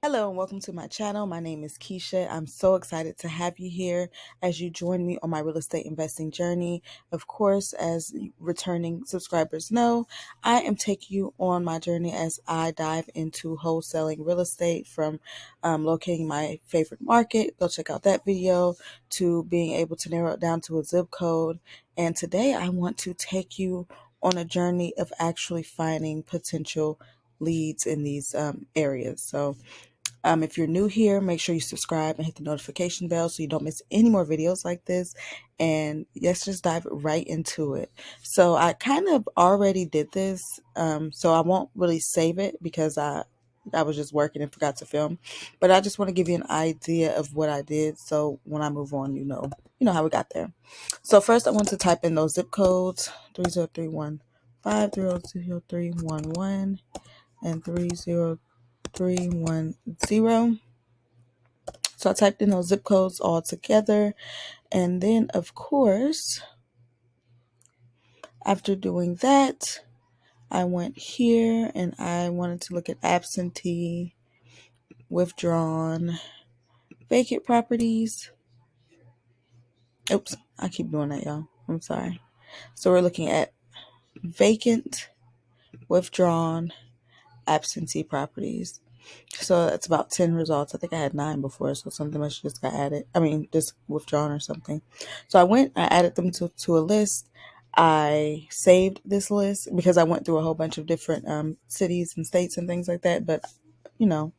Hello and welcome to my channel. My name is Keisha. I'm so excited to have you here as you join me on my real estate investing journey. Of course, as returning subscribers know, I am taking you on my journey as I dive into wholesaling real estate from locating my favorite market. Go check out that video to being able to narrow it down to a zip code. And today I want to take you on a journey of actually finding potential leads in these areas. So if you're new here, make sure you subscribe and hit the notification bell so you don't miss any more videos like this. And let's just dive right into it. So I kind of already did this, so I won't really save it because I was just working and forgot to film. But I just want to give you an idea of what I did, so when I move on, you know how we got there. So first, I want to type in those zip codes: 30315, 30311, and 30310. So I typed in those zip codes all together. And then, of course, after doing that, I went here and I wanted to look at absentee, withdrawn, vacant properties. Oops, I keep doing that, y'all. I'm sorry. So we're looking at vacant, withdrawn, absentee properties. So that's about 10 results. I think I had 9 before, so something must just got added. Just withdrawn or something. So I added them to a list. I saved this list because I went through a whole bunch of different cities and states and things like that. But,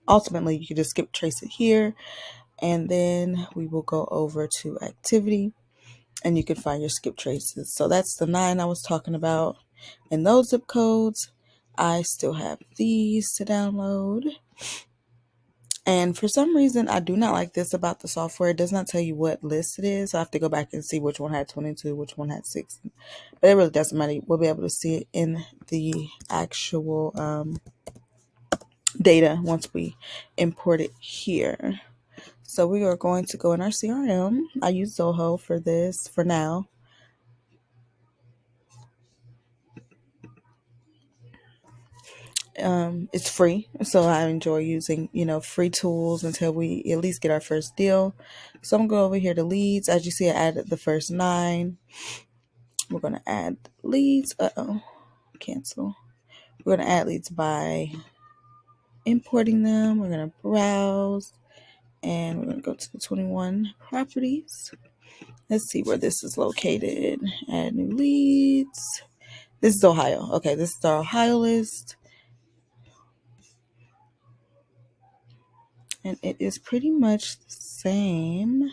ultimately you can just skip trace it here. And then we will go over to activity and you can find your skip traces. So that's the 9 I was talking about. And those zip codes, I still have these to download. And for some reason, I do not like this about the software. It does not tell you what list it is. So I have to go back and see which one had 22, which one had 6. But it really doesn't matter. We'll be able to see it in the actual data once we import it here. So we are going to go in our CRM. I use Zoho for this for now. It's free, so I enjoy using free tools until we at least get our first deal. So I'm going to go over here to leads. As you see, I added the first 9. We're going to add leads. Cancel. We're going to add leads by importing them. We're going to browse and we're going to go to the 21 properties. Let's see where this is located. Add new leads. This is Ohio. Okay, this is our Ohio list. And it is pretty much the same.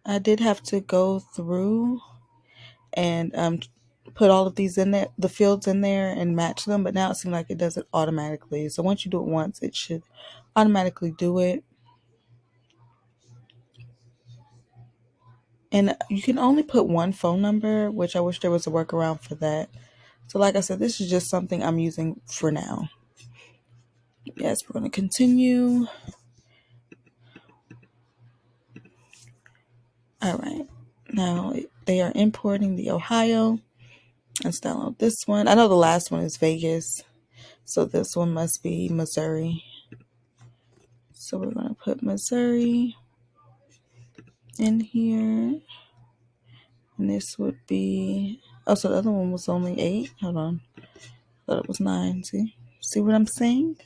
I did have to go through and put all of these in there, the fields in there, and match them. But now it seems like it does it automatically. So once you do it once, it should automatically do it. And you can only put one phone number, which I wish there was a workaround for that. So like I said, this is just something I'm using for now. Yes, we're going to continue. All right. Now they are importing the Ohio. Let's download this one. I know the last one is Vegas, so this one must be Missouri. So we're going to put Missouri in here. And this would be, so the other one was only 8. Hold on. I thought it was 9. See what I'm saying?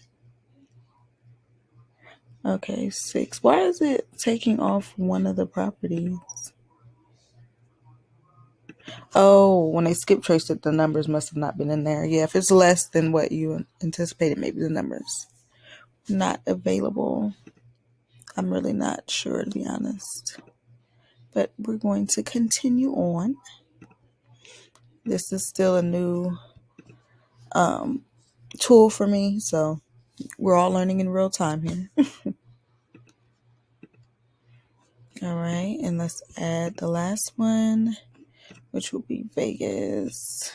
Okay, 6. Why is it taking off one of the properties? Oh, when they skip traced it, the numbers must have not been in there. Yeah, if it's less than what you anticipated, maybe the numbers not available. I'm really not sure, to be honest. But we're going to continue on. This is still a new tool for me, so we're all learning in real time here. All right, and let's add the last one, which will be Vegas.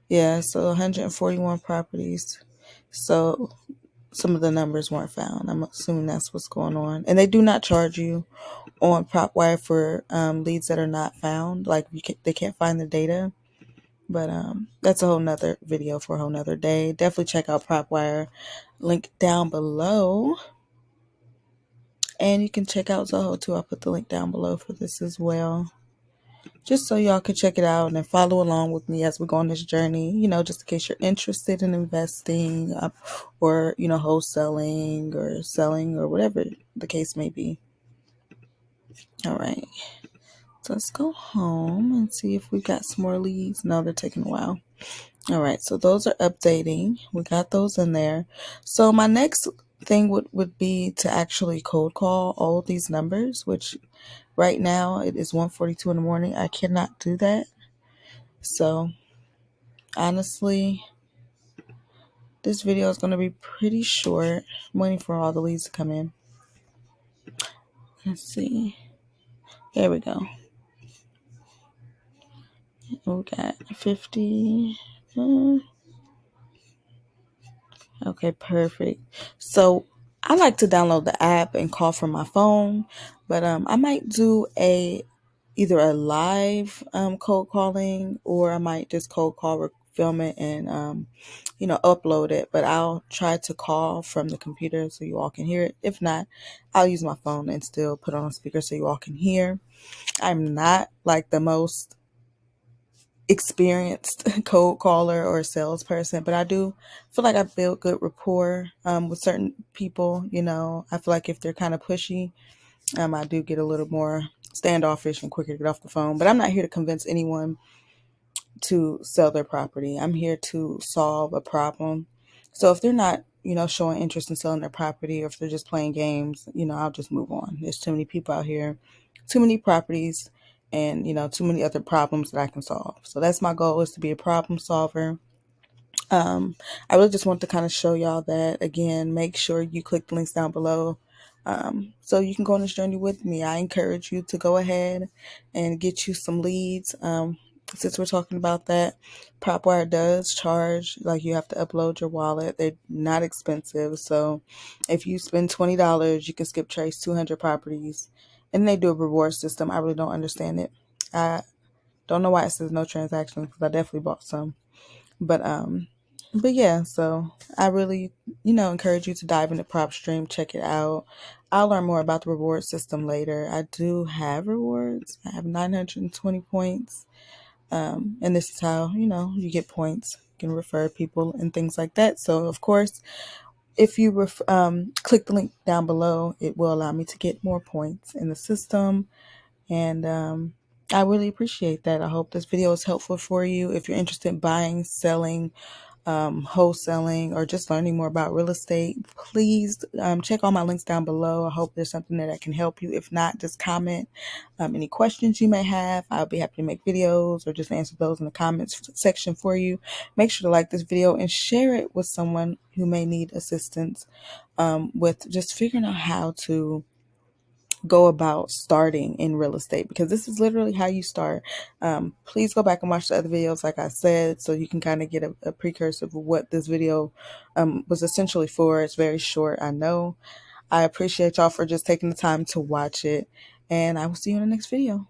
Yeah, so 141 properties. So some of the numbers weren't found. I'm assuming that's what's going on. And they do not charge you on Propwire for leads that are not found. Like they can't find the data. But that's a whole nother video for a whole nother day. Definitely check out Propwire, link down below. And you can check out Zoho too. I'll put the link down below for this as well, just so y'all can check it out and then follow along with me as we go on this journey, just in case you're interested in investing, or, wholesaling or selling or whatever the case may be. All right. So let's go home and see if we got some more leads. No, they're taking a while. All right. So those are updating. We got those in there. So my next thing would be to actually cold call all of these numbers, which right now it is 1:42 in the morning. I cannot do that. So honestly, this video is going to be pretty short. I'm waiting for all the leads to come in. Let's see. There we go. We got 50. Okay, perfect. So I like to download the app and call from my phone, but I might do either a live cold calling, or I might just cold call, film it, and upload it. But I'll try to call from the computer so you all can hear it. If not, I'll use my phone and still put on a speaker so you all can hear. I'm not like the most experienced cold caller or salesperson, but I do feel like I build good rapport with certain people. I feel like if they're kind of pushy, I do get a little more standoffish and quicker to get off the phone. But I'm not here to convince anyone to sell their property. I'm here to solve a problem. So if they're not, showing interest in selling their property, or if they're just playing games, I'll just move on. There's too many people out here, too many properties, and, too many other problems that I can solve. So that's my goal, is to be a problem solver. I really just want to kind of show y'all that. Again, make sure you click the links down below, so you can go on this journey with me. I encourage you to go ahead and get you some leads. Since we're talking about that, Propwire does charge, like, you have to upload your wallet. They're not expensive. So if you spend $20, you can skip trace 200 properties. And they do a reward system. I really don't understand it. I don't know why it says no transactions, because I definitely bought some. But yeah, so I really, encourage you to dive into PropStream, check it out. I'll learn more about the reward system later. I do have rewards. I have 920 points. And this is how, you get points. You can refer people and things like that. So of course, if you click the link down below, it will allow me to get more points in the system. And I really appreciate that. I hope this video is helpful for you. If you're interested in buying, selling, wholesaling, or just learning more about real estate, please check all my links down below. I hope there's something that can help you. If not, just comment any questions you may have. I'll be happy to make videos or just answer those in the comments section for you. Make sure to like this video and share it with someone who may need assistance with just figuring out how to go about starting in real estate, because this is literally how you start. Please go back and watch the other videos, like I said, so you can kind of get a precursor of what this video was essentially for. It's very short, I know. I appreciate y'all for just taking the time to watch it, and I will see you in the next video.